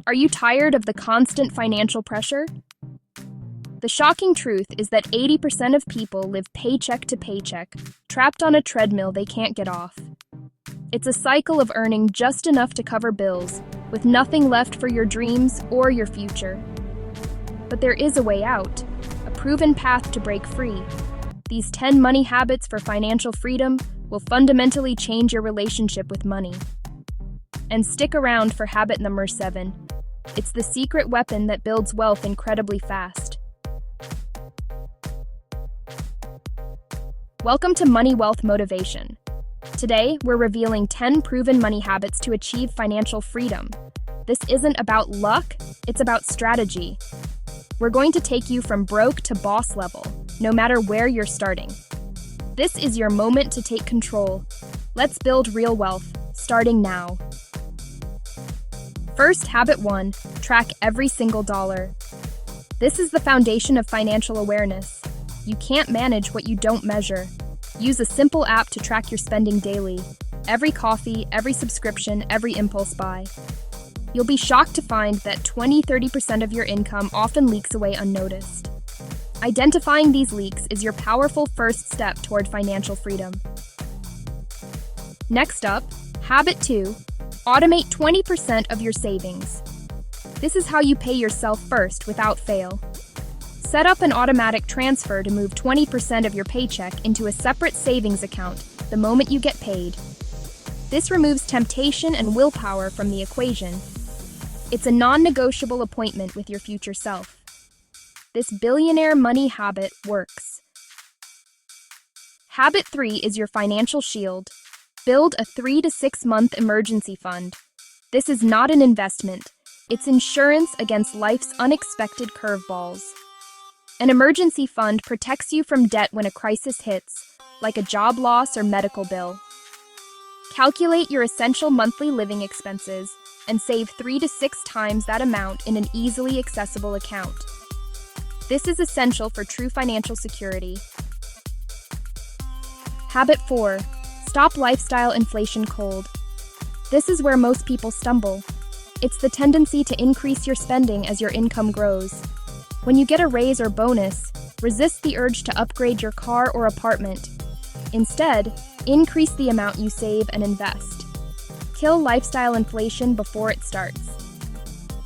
Are you tired of the constant financial pressure? The shocking truth is that 80% of people live paycheck to paycheck, trapped on a treadmill they can't get off. It's a cycle of earning just enough to cover bills, with nothing left for your dreams or your future. But there is a way out, a proven path to break free. These 10 money habits for financial freedom will fundamentally change your relationship with money. And stick around for habit number 7. It's the secret weapon that builds wealth incredibly fast. Welcome to Money Wealth Motivation. Today, we're revealing 10 proven money habits to achieve financial freedom. This isn't about luck, it's about strategy. We're going to take you from broke to boss level, no matter where you're starting. This is your moment to take control. Let's build real wealth, starting now. First, habit 1, track every single dollar. This is the foundation of financial awareness. You can't manage what you don't measure. Use a simple app to track your spending daily. Every coffee, every subscription, every impulse buy. You'll be shocked to find that 20-30% of your income often leaks away unnoticed. Identifying these leaks is your powerful first step toward financial freedom. Next up, habit 2, automate 20% of your savings. This is how you pay yourself first without fail. Set up an automatic transfer to move 20% of your paycheck into a separate savings account the moment you get paid. This removes temptation and willpower from the equation. It's a non-negotiable appointment with your future self. This billionaire money habit works. Habit 3 is your financial shield. Build a 3 to 6 month emergency fund. This is not an investment. It's insurance against life's unexpected curveballs. An emergency fund protects you from debt when a crisis hits, like a job loss or medical bill. Calculate your essential monthly living expenses and save 3 to 6 times that amount in an easily accessible account. This is essential for true financial security. Habit 4, stop lifestyle inflation cold. This is where most people stumble. It's the tendency to increase your spending as your income grows. When you get a raise or bonus, resist the urge to upgrade your car or apartment. Instead, increase the amount you save and invest. Kill lifestyle inflation before it starts.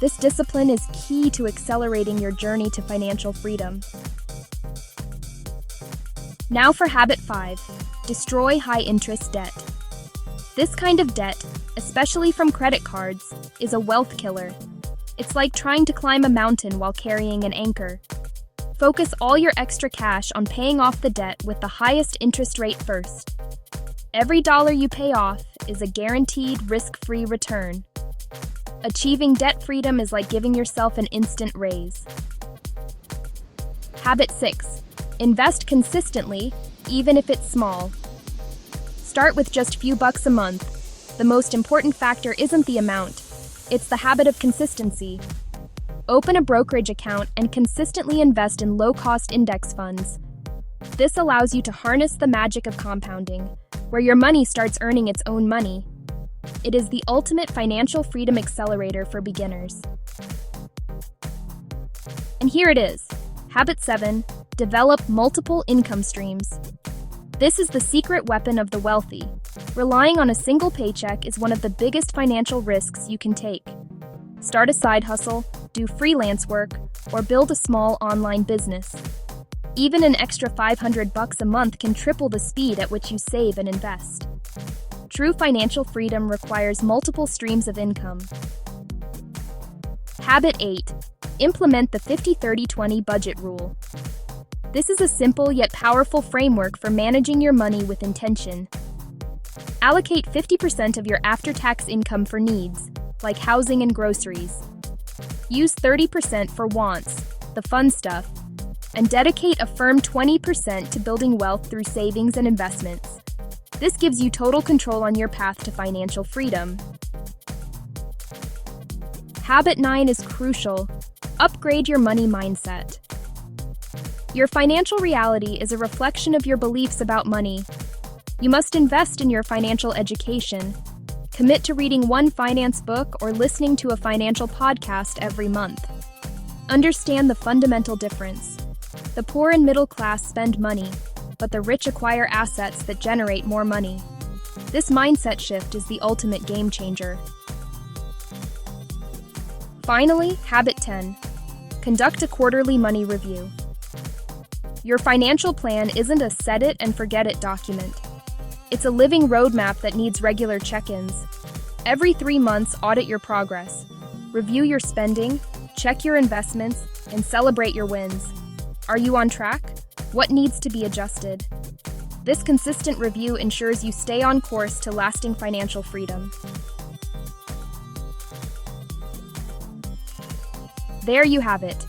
This discipline is key to accelerating your journey to financial freedom. Now for habit 5, destroy high-interest debt. This kind of debt, especially from credit cards, is a wealth killer. It's like trying to climb a mountain while carrying an anchor. Focus all your extra cash on paying off the debt with the highest interest rate first. Every dollar you pay off is a guaranteed risk-free return. Achieving debt freedom is like giving yourself an instant raise. Habit 6, invest consistently, even if it's small. Start with just few bucks a month. The most important factor isn't the amount. It's the habit of consistency. Open a brokerage account and consistently invest in low-cost index funds. This allows you to harness the magic of compounding, where your money starts earning its own money. It is the ultimate financial freedom accelerator for beginners. And here it is. Habit 7, develop multiple income streams. This is the secret weapon of the wealthy. Relying on a single paycheck is one of the biggest financial risks you can take. Start a side hustle, do freelance work, or build a small online business. Even an extra $500 a month can triple the speed at which you save and invest. True financial freedom requires multiple streams of income. Habit 8, implement the 50-30-20 budget rule. This is a simple yet powerful framework for managing your money with intention. Allocate 50% of your after-tax income for needs, like housing and groceries. Use 30% for wants, the fun stuff, and dedicate a firm 20% to building wealth through savings and investments. This gives you total control on your path to financial freedom. Habit 9 is crucial. Upgrade your money mindset. Your financial reality is a reflection of your beliefs about money. You must invest in your financial education. Commit to reading one finance book or listening to a financial podcast every month. Understand the fundamental difference. The poor and middle class spend money, but the rich acquire assets that generate more money. This mindset shift is the ultimate game changer. Finally, Habit 10. Conduct a quarterly money review. Your financial plan isn't a set-it-and-forget-it document. It's a living roadmap that needs regular check-ins. Every 3 months, audit your progress. Review your spending, check your investments, and celebrate your wins. Are you on track? What needs to be adjusted? This consistent review ensures you stay on course to lasting financial freedom. There you have it,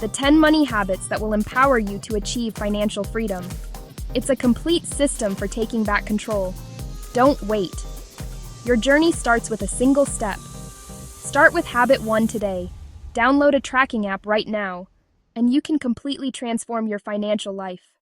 the 10 money habits that will empower you to achieve financial freedom. It's a complete system for taking back control. Don't wait. Your journey starts with a single step. Start with Habit 1 today. Download a tracking app right now, and you can completely transform your financial life.